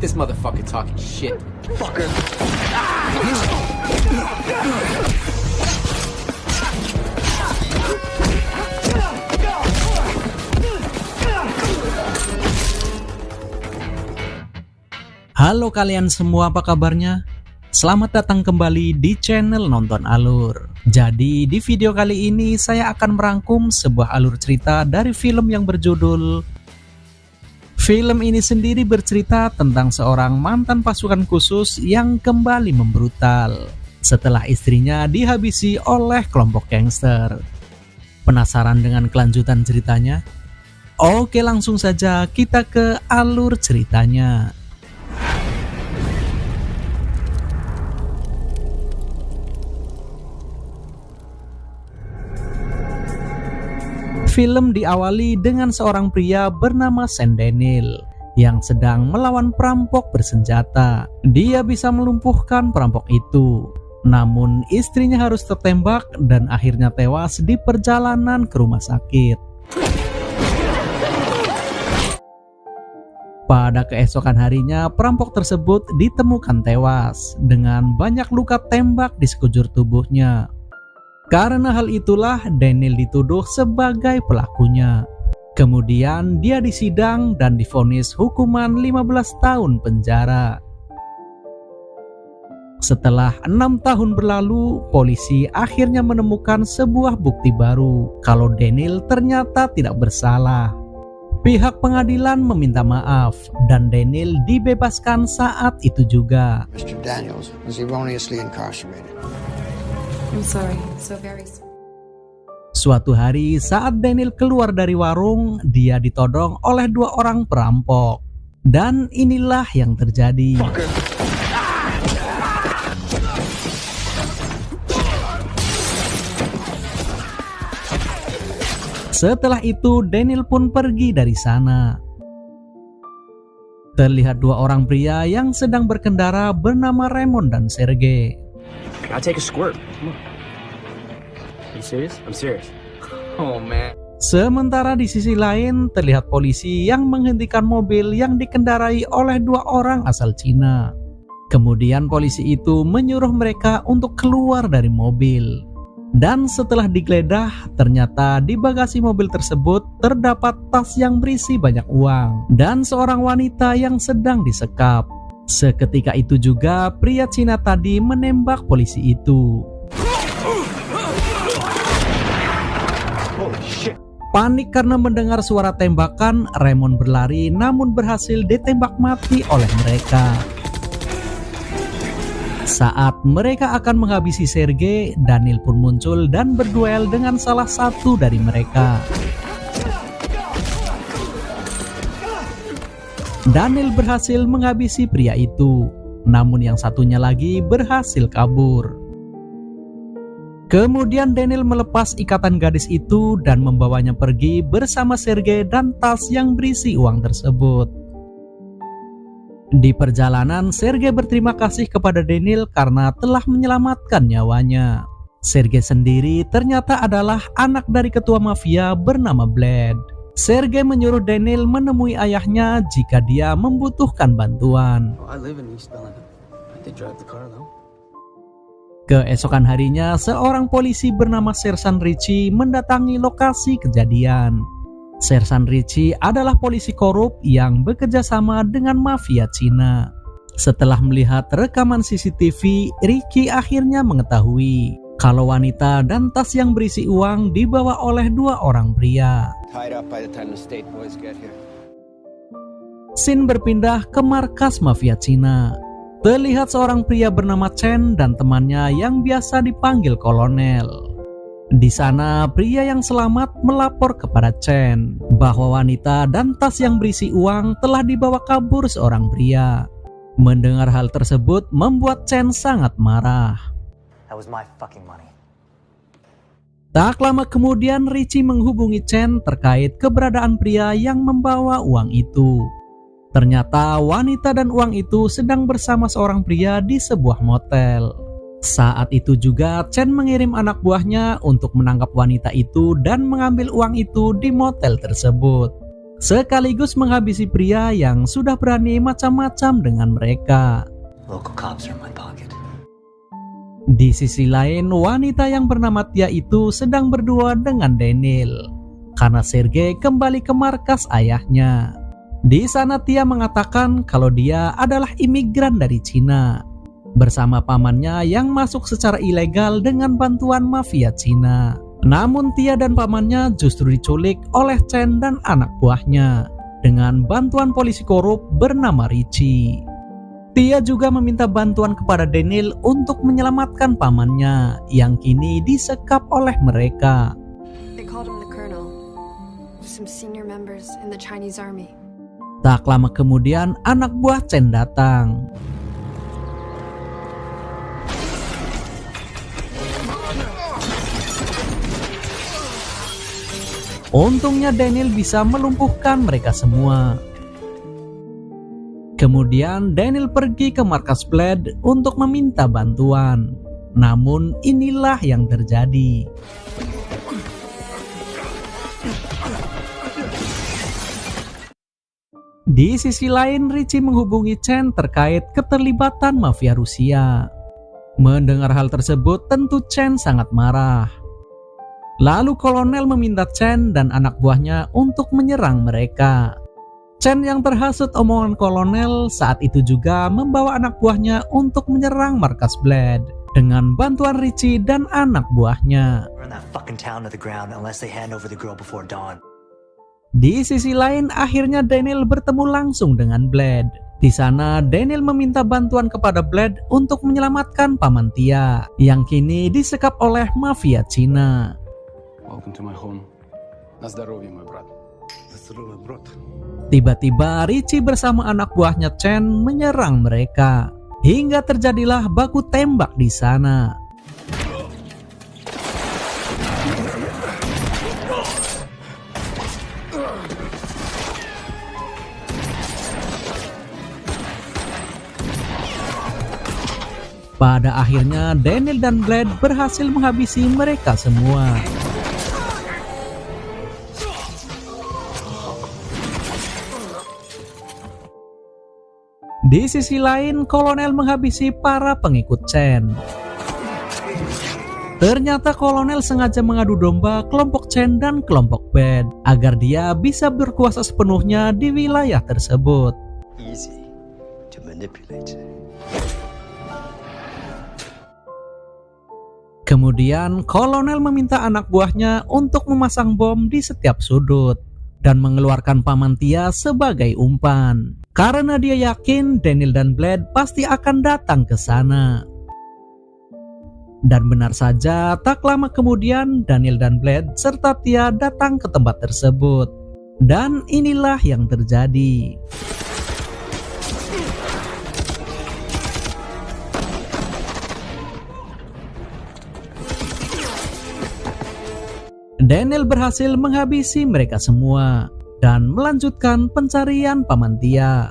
This motherfucker talking shit. Fucker. Halo kalian semua, apa kabarnya? Selamat datang kembali di channel Nonton Alur. Jadi di video kali ini saya akan merangkum sebuah alur cerita dari film yang berjudul. Film ini sendiri bercerita tentang seorang mantan pasukan khusus yang kembali membrutal setelah istrinya dihabisi oleh kelompok gangster. Penasaran dengan kelanjutan ceritanya? Oke, langsung saja kita ke alur ceritanya. Film diawali dengan seorang pria bernama Sam Daniel yang sedang melawan perampok bersenjata. Dia bisa melumpuhkan perampok itu, namun istrinya harus tertembak dan akhirnya tewas di perjalanan ke rumah sakit. Pada keesokan harinya, perampok tersebut ditemukan tewas dengan banyak luka tembak di sekujur tubuhnya. Karena hal itulah Daniel dituduh sebagai pelakunya. Kemudian dia disidang dan divonis hukuman 15 tahun penjara. Setelah 6 tahun berlalu, polisi akhirnya menemukan sebuah bukti baru kalau Daniel ternyata tidak bersalah. Pihak pengadilan meminta maaf dan Daniel dibebaskan saat itu juga. Mr. Daniels was erroneously incarcerated. I'm sorry, so very sorry. Suatu hari saat Daniel keluar dari warung, dia ditodong oleh 2 orang perampok. Dan inilah yang terjadi. Setelah itu Daniel pun pergi dari sana. Terlihat 2 orang pria yang sedang berkendara bernama Raymond dan Sergei. I'll take a squirt. Come on. Are you serious? I'm serious. Oh man. Sementara di sisi lain terlihat polisi yang menghentikan mobil yang dikendarai oleh 2 orang asal Cina. Kemudian polisi itu menyuruh mereka untuk keluar dari mobil. Dan setelah digeledah, ternyata di bagasi mobil tersebut terdapat tas yang berisi banyak uang dan seorang wanita yang sedang disekap. Seketika itu juga pria Cina tadi menembak polisi itu. Panik karena mendengar suara tembakan, Raymond berlari namun berhasil ditembak mati oleh mereka. Saat mereka akan menghabisi Sergei, Daniel pun muncul dan berduel dengan salah satu dari mereka. Daniel berhasil menghabisi pria itu, namun yang satunya lagi berhasil kabur. Kemudian Daniel melepas ikatan gadis itu dan membawanya pergi bersama Sergei dan tas yang berisi uang tersebut. Di perjalanan, Sergei berterima kasih kepada Daniel karena telah menyelamatkan nyawanya. Sergei sendiri ternyata adalah anak dari ketua mafia bernama Blade. Sergei menyuruh Daniel menemui ayahnya jika dia membutuhkan bantuan. Keesokan harinya, seorang polisi bernama Sersan Richie mendatangi lokasi kejadian. Sersan Richie adalah polisi korup yang bekerja sama dengan mafia Cina. Setelah melihat rekaman CCTV, Richie akhirnya mengetahui kalau wanita dan tas yang berisi uang dibawa oleh 2 orang pria. Scene berpindah ke markas mafia Cina. Terlihat seorang pria bernama Chen dan temannya yang biasa dipanggil kolonel. Di sana, pria yang selamat melapor kepada Chen bahwa wanita dan tas yang berisi uang telah dibawa kabur seorang pria. Mendengar hal tersebut membuat Chen sangat marah. That was my fucking money. Tak lama kemudian Richie menghubungi Chen terkait keberadaan pria yang membawa uang itu. Ternyata wanita dan uang itu sedang bersama seorang pria di sebuah motel. Saat itu juga Chen mengirim anak buahnya untuk menangkap wanita itu dan mengambil uang itu di motel tersebut. sekaligus menghabisi pria yang sudah berani macam-macam dengan mereka. Local cops are in my pocket. Di sisi lain, wanita yang bernama Tia itu sedang berdua dengan Daniel karena Sergei kembali ke markas ayahnya. Di sana Tia mengatakan kalau dia adalah imigran dari Cina bersama pamannya yang masuk secara ilegal dengan bantuan mafia Cina. Namun Tia dan pamannya justru diculik oleh Chen dan anak buahnya dengan bantuan polisi korup bernama Richie. Tia juga meminta bantuan kepada Daniel untuk menyelamatkan pamannya yang kini disekap oleh mereka. They called him the colonel. Some senior members in the Chinese army. Tak lama kemudian anak buah Chen datang. Untungnya Daniel bisa melumpuhkan mereka semua. Kemudian Daniel pergi ke markas Blade untuk meminta bantuan. Namun inilah yang terjadi. Di sisi lain, Richie menghubungi Chen terkait keterlibatan mafia Rusia. Mendengar hal tersebut, tentu Chen sangat marah. Lalu kolonel meminta Chen dan anak buahnya untuk menyerang mereka. Chen yang terhasut omongan kolonel saat itu juga membawa anak buahnya untuk menyerang markas Blade dengan bantuan Richie dan anak buahnya. Burn that fucking town to the ground unless they hand over the girl before dawn. Di sisi lain, akhirnya Daniel bertemu langsung dengan Blade. Di sana, Daniel meminta bantuan kepada Blade untuk menyelamatkan paman Tia yang kini disekap oleh mafia Cina. Welcome to my home. На здоровье, мой брат. Здоровье, брат. Tiba-tiba Richie bersama anak buahnya Chen menyerang mereka. Hingga terjadilah baku tembak di sana. Pada akhirnya Daniel dan Blade berhasil menghabisi mereka semua. Di sisi lain, kolonel menghabisi para pengikut Chen. Ternyata kolonel sengaja mengadu domba kelompok Chen dan kelompok Bad agar dia bisa berkuasa sepenuhnya di wilayah tersebut. Easy to manipulate. Kemudian, kolonel meminta anak buahnya untuk memasang bom di setiap sudut dan mengeluarkan paman Tia sebagai umpan. Karena dia yakin Daniel dan Blade pasti akan datang ke sana. Dan benar saja, tak lama kemudian Daniel dan Blade serta Tia datang ke tempat tersebut. Dan inilah yang terjadi. Daniel berhasil menghabisi mereka semua dan melanjutkan pencarian paman Tia.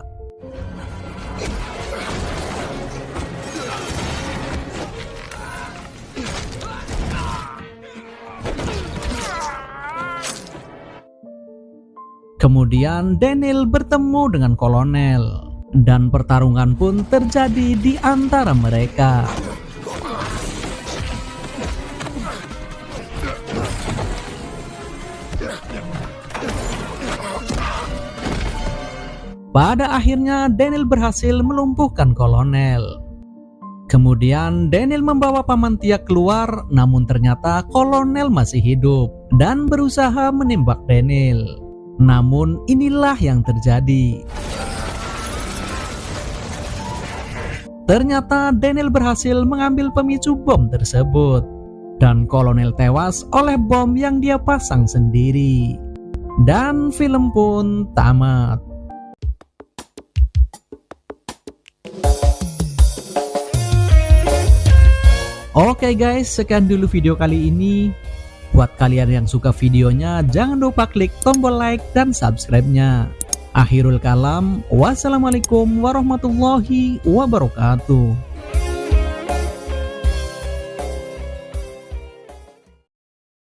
Kemudian Daniel bertemu dengan kolonel dan pertarungan pun terjadi di antara mereka. Pada akhirnya Daniel berhasil melumpuhkan kolonel. Kemudian Daniel membawa paman Tia keluar, namun ternyata kolonel masih hidup dan berusaha menembak Daniel. Namun inilah yang terjadi. Ternyata Daniel berhasil mengambil pemicu bom tersebut dan kolonel tewas oleh bom yang dia pasang sendiri. Dan film pun tamat. Oke guys, sekian dulu video kali ini. Buat kalian yang suka videonya, jangan lupa klik tombol like dan subscribe-nya. Akhirul kalam, wassalamualaikum warahmatullahi wabarakatuh.